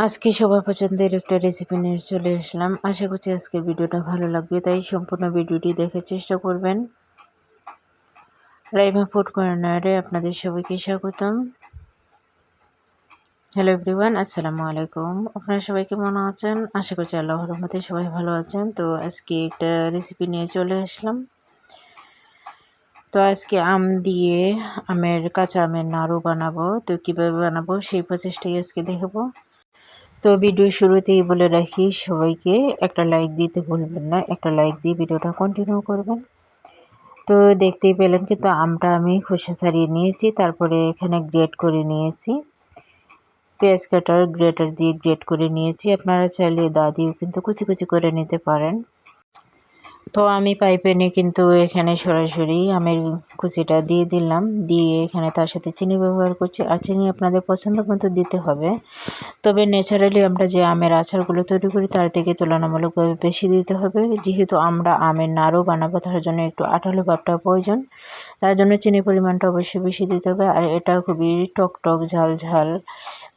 আজকে সবার পছন্দের একটা রেসিপি নিয়ে চলে আসলাম। আশা করছি আজকের ভিডিওটা ভালো লাগবে, তাই সম্পূর্ণ ভিডিওটি দেখার চেষ্টা করবেন। রাইমা ফুড কর্নারে আপনাদের সবাইকে স্বাগতম। হ্যালো এভরিওয়ান, আসসালামু আলাইকুম। আপনারা সবাই কেমন আছেন? আশা করছি আল্লাহর রহমতে সবাই ভালো আছেন। তো আজকে একটা রেসিপি নিয়ে চলে আসলাম। তো আজকে কাঁচা আমের নাড়ু বানাবো। তো কীভাবে বানাবো সেই প্রচেষ্টাই আজকে দেখাবো। তো ভিডিও শুরুতেই বলে রাখি সবাইকে একটা লাইক দিতে ভুলবেন না, একটা লাইক দিয়ে ভিডিওটা কন্টিনিউ করবেন। তো দেখতেই পেলেন কিন্তু আমটা আমি খোসা ছাড়িয়ে নিয়েছি, তারপরে এখানে গ্রেট করে নিয়েছি, পেঁয়াজ কাটার গ্রেটার দিয়ে গ্রেট করে নিয়েছি। আপনারা চাইলে দা দিয়েও কিন্তু কুচি কুচি করে নিতে পারেন। তো আমি পাইপেনে কিন্তু এখানে সরাসরি আমের কুচিটা দিয়ে দিলাম, দিয়ে এখানে তার সাথে চিনি ব্যবহার করছি। আর চিনি আপনাদের পছন্দ মতো দিতে হবে, তবে ন্যাচারালি আমরা যে আমের আচারগুলো তৈরি করি তার থেকে তুলনামূলকভাবে বেশি দিতে হবে। যেহেতু আমরা আমের নাড়ু বানাবো, তার জন্য একটু আঠালো ভাবটা প্রয়োজন, তার জন্য চিনির পরিমাণটা অবশ্যই বেশি দিতে হবে। আর এটা খুবই টক টক ঝাল ঝাল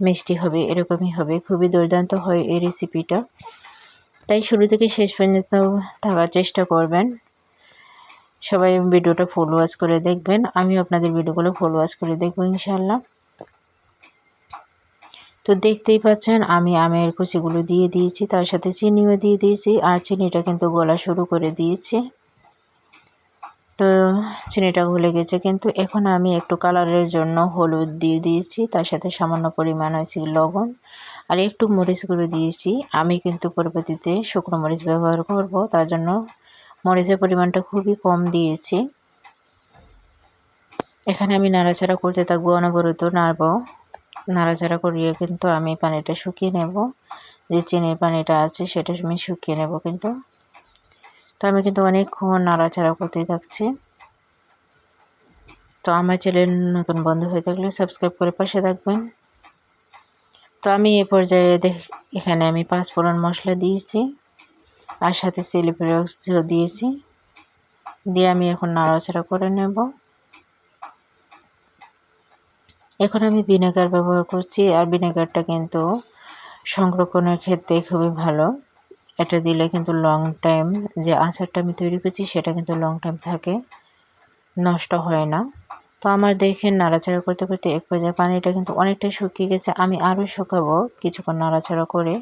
মিষ্টি হবে, এরকমই হবে। খুবই দুর্দান্ত হয় এই রেসিপিটা, তাই শুরু থেকে শেষ পর্যন্ত থাকার চেষ্টা করবেন। সবাই ভিডিওটা ফুল ওয়াচ করে দেখবেন, আমিও আপনাদের ভিডিওগুলো ফুল ওয়াচ করে দেখবো ইনশাল্লাহ। তো দেখতেই পাচ্ছেন আমি আমের কুচিগুলো দিয়ে দিয়েছি, তার সাথে চিনিও দিয়ে দিয়েছি। আর চিনিটা কিন্তু গলা শুরু করে দিয়েছি। তো চিনিটা গলে গেছে, কিন্তু এখন আমি একটু কালারের জন্য হলুদ দিয়ে দিয়েছি, তার সাথে সামান্য পরিমাণ হয়েছে লবণ আর একটু মরিচ গুঁড়ো দিয়েছি। আমি কিন্তু পরবর্তীতে শুকনো মরিচ ব্যবহার করব, তার জন্য মরিচের পরিমাণটা খুবই কম দিয়েছি। এখানে আমি নাড়াচাড়া করতে থাকবো, অনবরত নাড়বো। নাড়াচাড়া করিয়ে কিন্তু আমি পানিটা শুকিয়ে নেব, যে চিনির পানিটা আছে সেটা আমি শুকিয়ে নেব কিন্তু। তো আমি কিন্তু অনেকক্ষণ নাড়াচাড়া করতেই থাকছি। তো আমার চ্যানেল নতুন বন্ধু হয়ে থাকলে সাবস্ক্রাইব করে পাশে থাকবেন। তো আমি এ পর্যায়ে এখানে আমি 5 ফোড়ন মশলা দিয়েছি, আর সাথে চিলি ফ্লেক্স দিয়েছি, দিয়ে আমি এখন নাড়াচাড়া করে নেব। এখন আমি ভিনেগার ব্যবহার করছি, আর ভিনেগারটা কিন্তু সংরক্ষণের ক্ষেত্রে খুবই ভালো। এটা দিলে কিন্তু লং টাইম যে আচারটা আমি তৈরি করছি সেটা কিন্তু লং টাইম থাকে, নষ্ট হয় না। তো আমার দেখেন নাড়াচাড়া করতে করতে এক পর্যায়ে পানিটা কিন্তু অনেকটা শুকিয়ে গেছে। আমি আরও শুকাবো কিছুক্ষণ নাড়াচাড়া করে,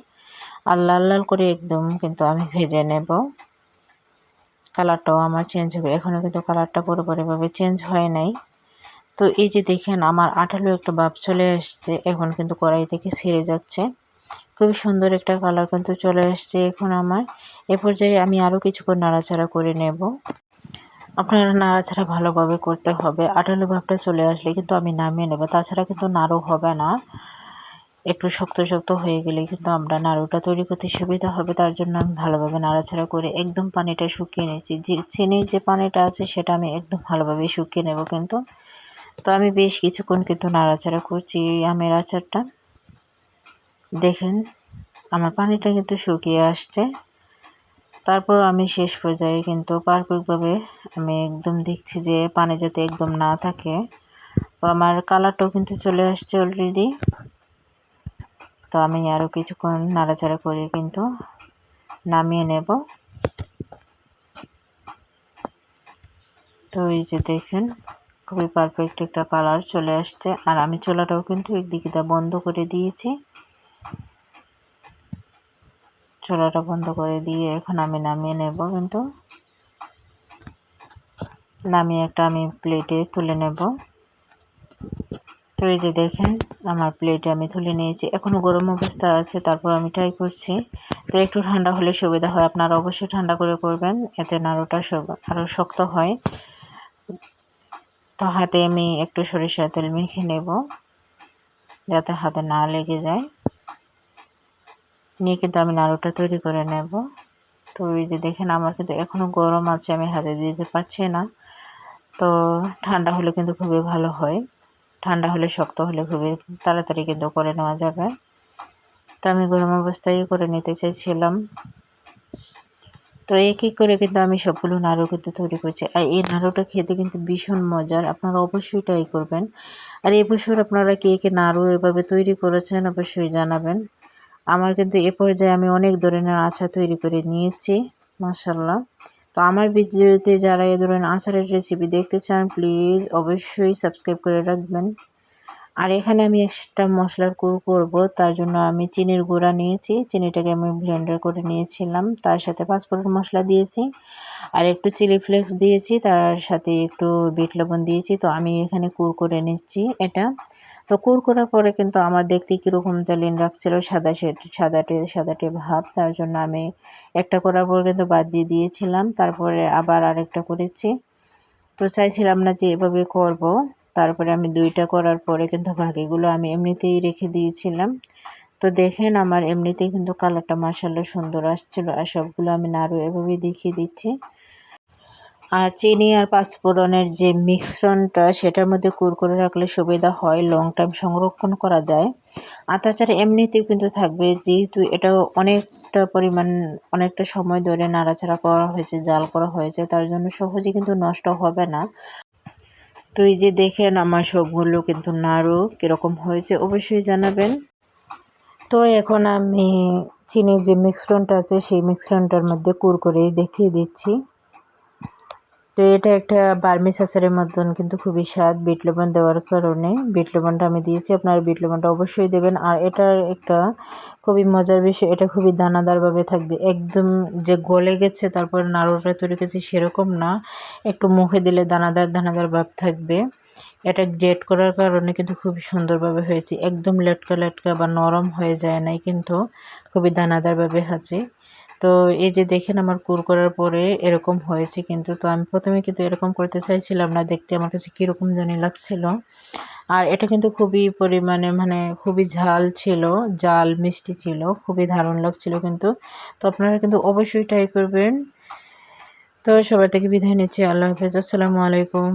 আর লাল লাল করে একদম কিন্তু আমি ভেজে নেব। কালারটাও আমার চেঞ্জ হবে, এখনও কিন্তু কালারটা পুরোপুরিভাবে চেঞ্জ হয় নাই। তো এই যে দেখেন আমার আঠালো একটা ভাব চলে আসছে, এখন কিন্তু কড়াই থেকে ছেড়ে যাচ্ছে। খুবই সুন্দর একটা কালার কিন্তু চলে আসছে এখন আমার। এ পর্যায়ে আমি আরও কিছুক্ষণ নাড়াচাড়া করে নেব। আপনারা নাড়াচাড়া ভালোভাবে করতে হবে, আঠালো ভাবটা চলে আসলে কিন্তু আমি নামিয়ে নেব, তাছাড়া কিন্তু নাড়ু হবে না। একটু শক্ত শক্ত হয়ে গেলে কিন্তু আমরা নাড়ুটা তৈরি করতে সুবিধা হবে, তার জন্য আমি ভালোভাবে নাড়াচাড়া করে একদম পানিটা শুকিয়ে নিচ্ছি। যে চিনির যে পানিটা আছে সেটা আমি একদম ভালোভাবে শুকিয়ে নেব কিন্তু। তো আমি বেশ কিছুক্ষণ কিন্তু নাড়াচাড়া করছি এই আমের আচারটা। দেখেন আমার পানিটা কিন্তু শুকিয়ে আসছে। তারপর আমি শেষ পর্যায়ে কিন্তু পারফেক্টভাবে আমি একদম দেখছি যে পানি যাতে একদম না থাকে। তো আমার কালারটাও কিন্তু চলে আসছে অলরেডি। তো আমি আরও কিছুক্ষণ নাড়াচাড়া করে কিন্তু নামিয়ে নেব। তো এই যে দেখেন খুবই পারফেক্ট একটা কালার চলে আসছে। আর আমি চুলাটাও কিন্তু একদিকে বন্ধ করে দিয়েছি। চুলাটা বন্ধ করে দিয়ে এখন আমি নামিয়ে নেব কিন্তু। নামিয়ে একটা আমি প্লেটে তুলে নেব। তো এই যে দেখেন আমার প্লেটে আমি তুলে নিয়েছি, এখনও গরম অবস্থা আছে, তারপর আমি ট্রাই করছি। তো একটু ঠান্ডা হলে সুবিধা হয়, আপনারা অবশ্যই ঠান্ডা করে করবেন, এতে নাড়ুটা আরও শক্ত হয়। তো হাতে আমি একটু সরিষার তেল মেখে নেব যাতে হাতে না লেগে যায়, নিয়ে কিন্তু আমি নাড়ুটা তৈরি করে নেব। তো এই যে দেখেন আমার কিন্তু এখনও গরম আছে, আমি হাতে দিতে পারছি না। তো ঠান্ডা হলে কিন্তু খুবই ভালো হয়, ঠান্ডা হলে শক্ত হলে খুবই তাড়াতাড়ি কিন্তু করে নেওয়া যাবে। তো আমি গরম অবস্থায় করে নিতে চাইছিলাম। তো এক এক করে কিন্তু আমি সবগুলো নাড়ু কিন্তু তৈরি করছি। আর এই নাড়ুটা খেতে কিন্তু ভীষণ মজার, আপনারা অবশ্যই ট্রাই করবেন। আর এবছর আপনারা কে কে নাড়ু এভাবে তৈরি করেছেন অবশ্যই জানাবেন। আমার কিন্তু এ পর্যায়ে আমি অনেক ধরনের আচার তৈরি করে নিয়েছি মাশাআল্লাহ। তো আমার ভিডিওতে যারা এ ধরনের আচারের রেসিপি দেখতে চান প্লিজ অবশ্যই সাবস্ক্রাইব করে রাখবেন। আর এখানে আমি একটা মশলার করব, তার জন্য আমি চিনির গুঁড়া নিয়েছি, চিনিটাকে আমি ব্লেন্ডার করে নিয়েছিলাম, তার সাথে পাঁচফোড়ন মশলা দিয়েছি আর একটু চিলি ফ্লেক্স দিয়েছি, তার সাথে একটু বিট লবণ দিয়েছি। তো আমি এখানে করে নিচ্ছি এটা। তো করার পরে কিন্তু আমার দেখতে কীরকম জালিন রাখছিল, সাদাটে ভাব, তার জন্য আমি একটা করার পর কিন্তু বাদ দিয়ে দিয়েছিলাম, তারপরে আবার আরেকটা করেছি। তো চাইছিলাম না যে এভাবে করব, তারপরে আমি দুইটা করার পরে কিন্তু বাকিগুলো আমি এমনিতেই রেখে দিয়েছিলাম। তো দেখেন আমার এমনিতেই কিন্তু কালারটা মাশাআল্লাহ সুন্দর আসছিল, আর সবগুলো আমি নাড়ু এভাবেই দেখিয়ে দিচ্ছি। আর চিনি আর পাঁচফোড়নের যে মিশ্রণটা সেটার মধ্যে করে রাখলে সুবিধা হয়, লং টাইম সংরক্ষণ করা যায়। আর তাছাড়া এমনিতেও কিন্তু থাকবে, যেহেতু এটা অনেকটা সময় ধরে নাড়াচাড়া করা হয়েছে, জাল করা হয়েছে, তার জন্য সহজে কিন্তু নষ্ট হবে না। তো এই যে দেখেন আমার সবগুলো কিন্তু নাড়ু কীরকম হয়েছে অবশ্যই জানাবেন। তো এখন আমি চিনির যে মিশ্রণটা আছে সেই মিশ্রণটার মধ্যে করে দেখিয়ে দিচ্ছি। তো এটা একটা বার্মিস আচারের মতন কিন্তু খুবই স্বাদ, বিট লবণ দেওয়ার কারণে। বিট লবণটা আমি দিয়েছি, আপনারা বিট লবণটা অবশ্যই দেবেন। আর এটার একটা খুবই মজার বিষয়, এটা খুবই দানাদারভাবে থাকবে, একদম যে গলে গেছে তারপর নাড়ুটা তৈরি করেছি সেরকম না, একটু মুখে দিলে দানাদার ভাব থাকবে। এটা গ্রেট করার কারণে কিন্তু খুবই সুন্দরভাবে হয়েছে, একদম লেটকা বা নরম হয়ে যায় নাই, কিন্তু খুবই দানাদারভাবে আছে। তো এই যে দেখেন আমার করার পরে এরকম হয়েছে কিন্তু। তো আমি প্রথমে কিন্তু এরকম করতে চাইছিলাম না, দেখতে আমার কাছে কীরকম জানি লাগছিল। আর এটা কিন্তু খুবই পরিমাণে খুবই জাল মিষ্টি ছিল, খুবই দারুণ লাগছিল কিন্তু। তো আপনারা কিন্তু অবশ্যই ট্রাই করবেন। তো সবার থেকে বিদায় নিচ্ছি, আল্লাহ হাফেজ, আসসালামু আলাইকুম।